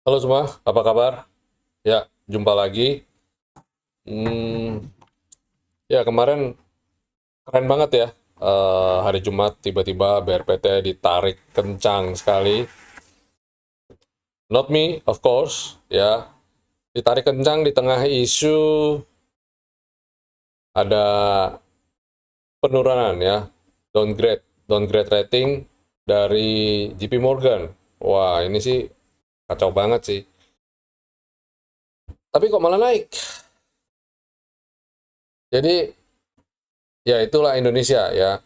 Halo semua, apa kabar? Ya, jumpa lagi. Hmm, ya kemarin keren banget ya. Hari Jumat tiba-tiba BRPT ditarik kencang sekali. Not me, of course. Ya, ditarik kencang di tengah isu ada penurunan ya, downgrade rating dari JP Morgan. Wah, ini sih kacau banget sih. Tapi kok malah naik? Jadi ya itulah Indonesia ya.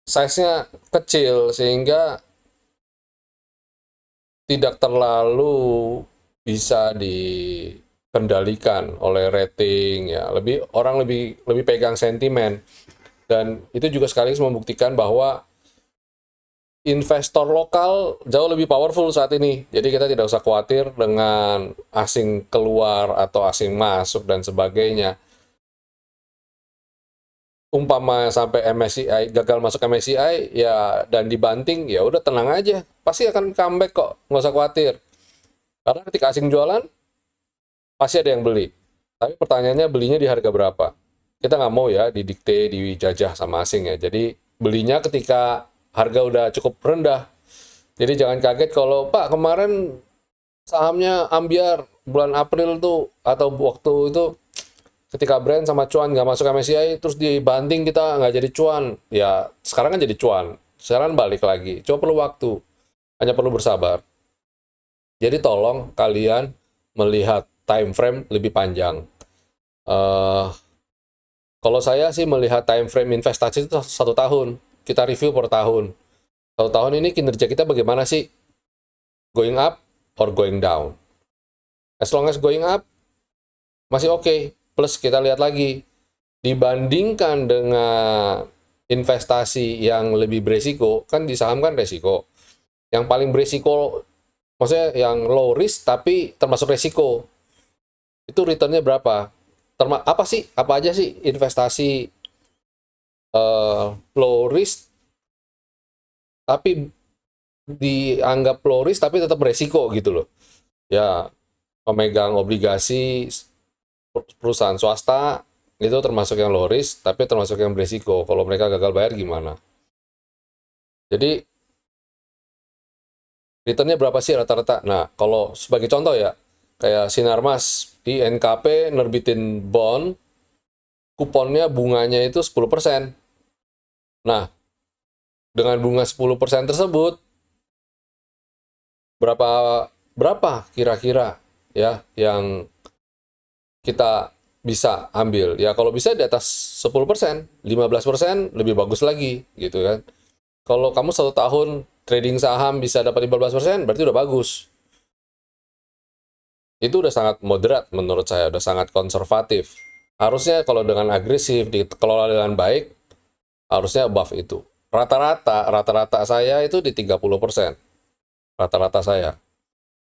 Size-nya kecil sehingga tidak terlalu bisa dikendalikan oleh rating ya. Orang lebih lebih pegang sentimen, dan itu juga sekaligus membuktikan bahwa investor lokal jauh lebih powerful saat ini. Jadi kita tidak usah khawatir dengan asing keluar atau asing masuk dan sebagainya. Umpama sampai MSCI gagal masuk MSCI ya dan dibanting, ya udah tenang aja, pasti akan comeback kok, nggak usah khawatir. Karena ketika asing jualan pasti ada yang beli. Tapi pertanyaannya, belinya di harga berapa? Kita nggak mau ya didikte, dijajah sama asing ya. Jadi belinya ketika harga udah cukup rendah. Jadi jangan kaget kalau, Pak, kemarin sahamnya ambiar bulan April tuh, atau waktu itu ketika Brand sama Cuan nggak masuk MSCI, terus dibanting kita nggak jadi Cuan. Ya sekarang kan jadi Cuan. Sekarang balik lagi. Cuma perlu waktu. Hanya perlu bersabar. Jadi tolong kalian melihat time frame lebih panjang. Eh, Kalau saya sih melihat time frame investasi itu 1 tahun. Kita review per tahun. 1 tahun ini kinerja kita bagaimana sih? Going up or going down? As long as going up, masih oke. Okay. Plus kita lihat lagi, dibandingkan dengan investasi yang lebih beresiko, kan di saham kan resiko. Yang paling beresiko, maksudnya yang low risk tapi termasuk resiko, itu returnnya berapa? Apa sih? Apa aja sih investasi low risk tapi dianggap low risk tapi tetap beresiko gitu loh. Ya, pemegang obligasi perusahaan swasta itu termasuk yang low risk tapi termasuk yang beresiko. Kalau mereka gagal bayar gimana? Jadi returnnya berapa sih rata-rata? Nah, kalau sebagai contoh ya, kayak Sinarmas di NKP nerbitin bond, kuponnya bunganya itu 10%. Nah, dengan bunga 10% tersebut, berapa berapa kira-kira ya yang kita bisa ambil? Ya kalau bisa di atas 10%, 15% lebih bagus lagi gitu kan. Kalau kamu 1 tahun trading saham bisa dapat 15%, berarti udah bagus. Itu udah sangat moderat menurut saya, udah sangat konservatif. Harusnya kalau dengan agresif, dikelola dengan baik, harusnya above itu. Rata-rata saya itu di 30%. Rata-rata saya.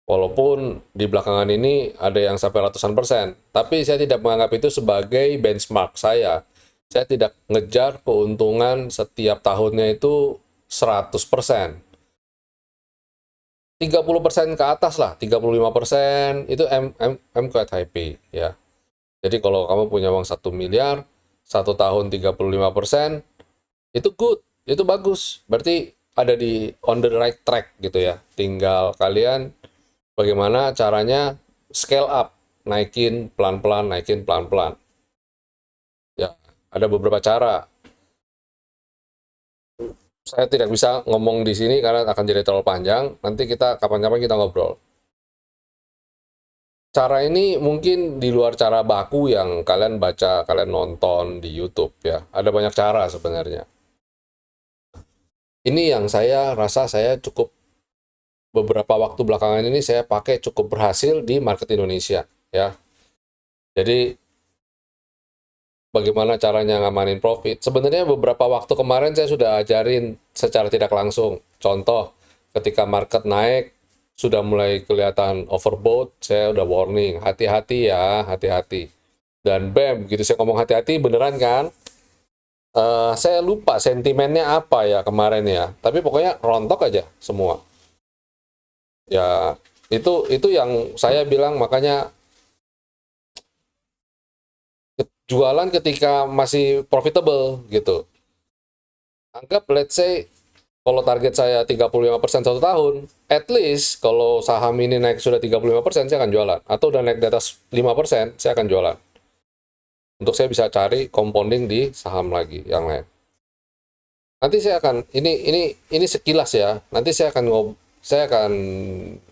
Walaupun di belakangan ini ada yang sampai ratusan persen. Tapi saya tidak menganggap itu sebagai benchmark saya. Saya tidak ngejar keuntungan setiap tahunnya itu 100%. 30% ke atas lah, 35% itu I'm quite happy ya. Jadi kalau kamu punya uang 1 miliar, 1 tahun 35%, itu good, itu bagus. Berarti ada di on the right track gitu ya. Tinggal kalian bagaimana caranya scale up, naikin pelan-pelan. Ya, ada beberapa cara. Saya tidak bisa ngomong di sini karena akan jadi terlalu panjang. Nanti kita kapan-kapan kita ngobrol. Cara ini mungkin di luar cara baku yang kalian baca, kalian nonton di YouTube ya. Ada banyak cara sebenarnya. Ini yang saya rasa saya cukup beberapa waktu belakangan ini saya pakai cukup berhasil di market Indonesia ya. Jadi bagaimana caranya ngamanin profit? Sebenarnya beberapa waktu kemarin saya sudah ajarin secara tidak langsung. Contoh, ketika market naik sudah mulai kelihatan overbought, saya udah warning, hati-hati ya, hati-hati. Dan bam, gitu saya ngomong hati-hati beneran kan? Saya lupa sentimennya apa ya kemarin ya, tapi pokoknya rontok aja semua. Ya, Itu yang saya bilang, makanya jualan ketika masih profitable gitu. Anggap let's say kalau target saya 35% satu tahun, at least kalau saham ini naik sudah 35%, saya akan jualan. Atau udah naik di atas 5%, saya akan jualan. Untuk saya bisa cari compounding di saham lagi yang lain. Nanti saya akan ini sekilas ya. Nanti saya akan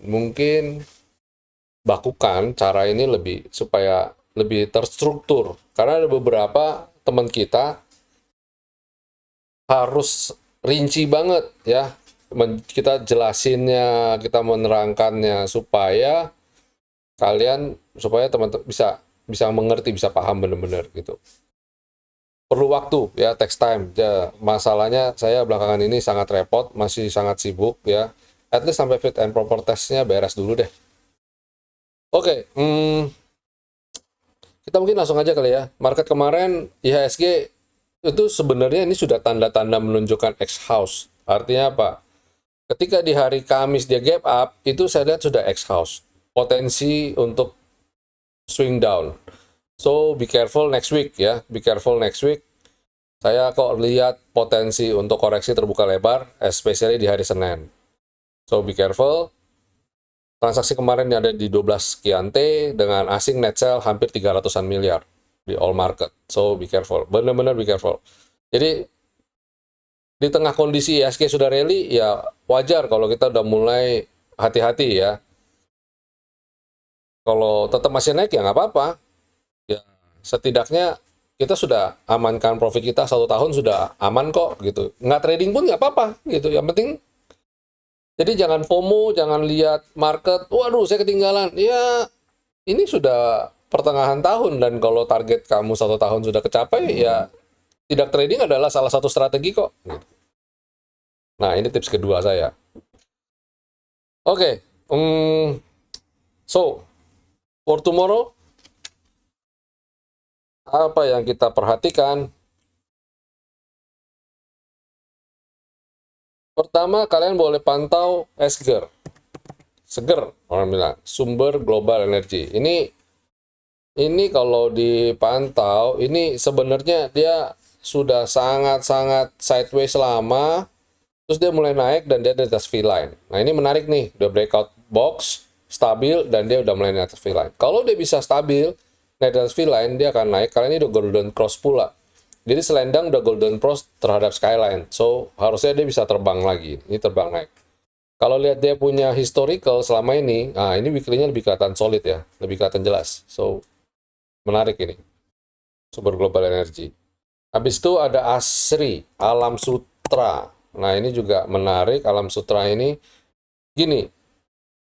mungkin bakukan cara ini lebih supaya lebih terstruktur. Karena ada beberapa teman kita harus rinci banget ya. Kita jelasinnya, kita menerangkannya supaya teman-teman bisa mengerti, bisa paham benar-benar gitu. Perlu waktu ya, text time ya. Masalahnya saya belakangan ini sangat repot, masih sangat sibuk ya. At least sampai fit and proper testnya beres dulu deh. Oke, kita mungkin langsung aja kali ya. Market kemarin IHSG itu sebenarnya ini sudah tanda-tanda menunjukkan X-house. Artinya apa? Ketika di hari Kamis dia gap up, itu saya lihat sudah X-house. Potensi untuk swing down. So be careful next week ya. Be careful next week. Saya kok lihat potensi untuk koreksi terbuka lebar, especially di hari Senin. So be careful. Transaksi kemarin ada di 12 sekian T dengan asing net sell hampir 300-an miliar di all market. So be careful. Benar-benar be careful. Jadi di tengah kondisi IHSG sudah rally, ya wajar kalau kita udah mulai hati-hati ya. Kalau tetap masih naik ya nggak apa-apa. Ya setidaknya kita sudah amankan profit kita 1 tahun, sudah aman kok gitu. Nggak trading pun nggak apa-apa gitu. Yang penting, jadi jangan FOMO, jangan lihat market, waduh saya ketinggalan. Ya ini sudah pertengahan tahun, dan kalau target kamu 1 tahun sudah kecapai, ya tidak trading adalah salah satu strategi kok. Gitu. Nah ini tips kedua saya. Oke, so for tomorrow, apa yang kita perhatikan? Pertama, kalian boleh pantau SGER. Seger, orang bilang, sumber global energi. Ini kalau dipantau, ini sebenarnya dia sudah sangat-sangat sideways lama, terus dia mulai naik dan dia di atas V-line. Nah ini menarik nih, udah breakout box, stabil, dan dia udah mulai di atas V-line. Kalau dia bisa stabil, naik di atas V-line, dia akan naik, karena ini udah golden cross pula. Jadi selendang udah golden cross terhadap skyline, so harusnya dia bisa terbang lagi. Ini terbang naik. Kalau lihat dia punya historical selama ini, nah ini weekly-nya lebih kelihatan solid ya, lebih kelihatan jelas. So menarik ini, sumber global energi. Habis itu ada ASRI, Alam Sutra. Nah ini juga menarik, Alam Sutra ini gini.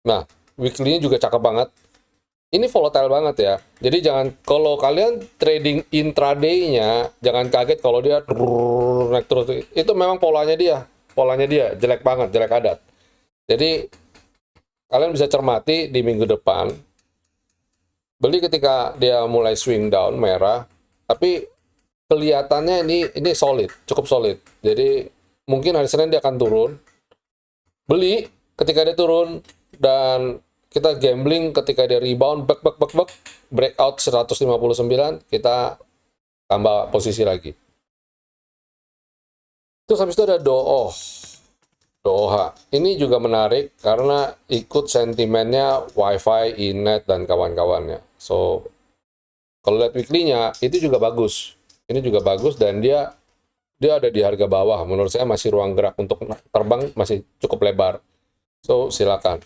Nah weekly-nya juga cakep banget. Ini volatile banget ya. Jadi jangan, kalau kalian trading intraday-nya, jangan kaget kalau dia naik terus. Itu memang polanya dia jelek banget, jelek adat. Jadi kalian bisa cermati di minggu depan, beli ketika dia mulai swing down merah, tapi kelihatannya ini solid, cukup solid. Jadi mungkin hari Senin dia akan turun. Beli ketika dia turun, dan kita gambling ketika dia rebound, breakout 159, kita tambah posisi lagi. Terus habis itu ada Doha. Ini juga menarik karena ikut sentimennya WiFi, Inet, dan kawan-kawannya. So, kalau lihat weekly-nya, itu juga bagus. Ini juga bagus, dan dia ada di harga bawah. Menurut saya masih ruang gerak untuk terbang masih cukup lebar. So, silakan.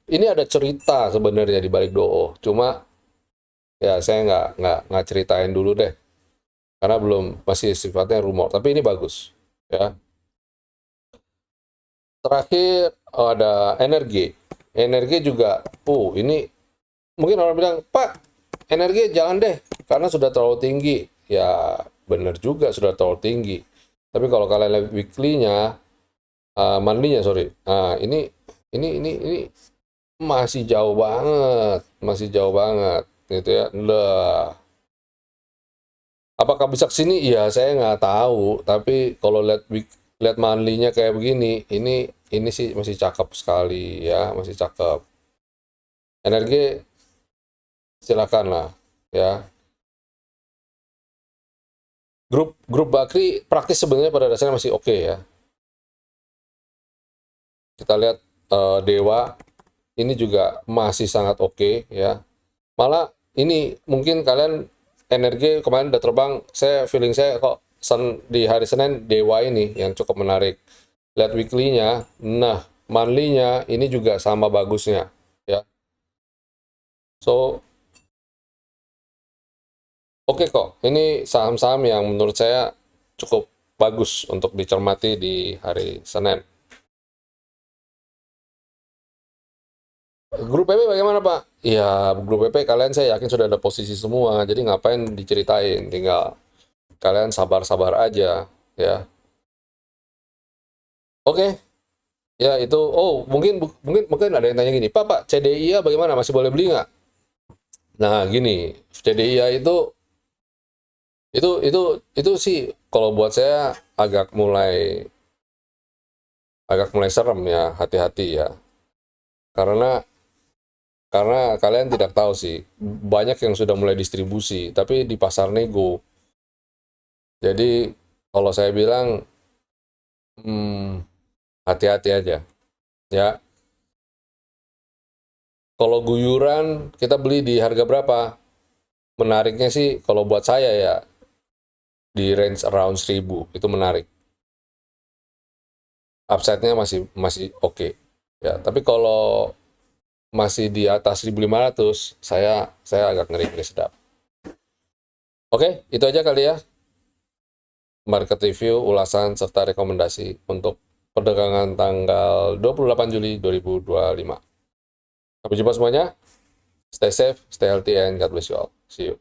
Ini ada cerita sebenarnya di balik DOO. Cuma ya saya nggak ceritain dulu deh. Karena masih sifatnya rumor. Tapi ini bagus. Ya. Terakhir ada energi. Energi juga, ini mungkin orang bilang, Pak, energi jangan deh, karena sudah terlalu tinggi. Ya, benar juga sudah terlalu tinggi. Tapi kalau kalian lihat weekly-nya, monthly-nya, sorry. Nah, ini masih jauh banget, gitu ya. Lah, apakah bisa kesini? Iya, saya nggak tahu. Tapi kalau lihat monthly-nya kayak begini, ini sih masih cakep sekali ya, masih cakep. NRG silakan lah ya. Grup Bakri praktis sebenarnya pada dasarnya masih oke ya. Kita lihat Dewa ini juga masih sangat oke ya. Malah ini mungkin kalian NRG kemarin udah terbang, saya feeling saya kok di hari Senin Dewa ini yang cukup menarik. Lihat weekly-nya, nah monthly-nya ini juga sama bagusnya ya. So oke kok, ini saham-saham yang menurut saya cukup bagus untuk dicermati di hari Senin. Grup PP bagaimana Pak? Ya, grup PP kalian saya yakin sudah ada posisi semua, jadi ngapain diceritain, tinggal kalian sabar-sabar aja ya. Oke, ya itu. Oh, mungkin ada yang tanya gini, Pak CDIA bagaimana? Masih boleh beli nggak? Nah, gini, CDIA itu sih kalau buat saya agak mulai serem ya, hati-hati ya. Karena kalian tidak tahu sih, banyak yang sudah mulai distribusi, tapi di pasar nego. Jadi kalau saya bilang hati-hati aja ya. Kalau guyuran kita beli di harga berapa? Menariknya sih kalau buat saya ya di range around 1000 itu menarik. Upside-nya masih masih oke. Ya, tapi kalau masih di atas 1500 saya agak ngeri-ngeri sedap. Oke, itu aja kali ya. Market review, ulasan serta rekomendasi untuk perdagangan tanggal 28 Juli 2025. Sampai jumpa semuanya. Stay safe, stay healthy, and God bless you all. See you.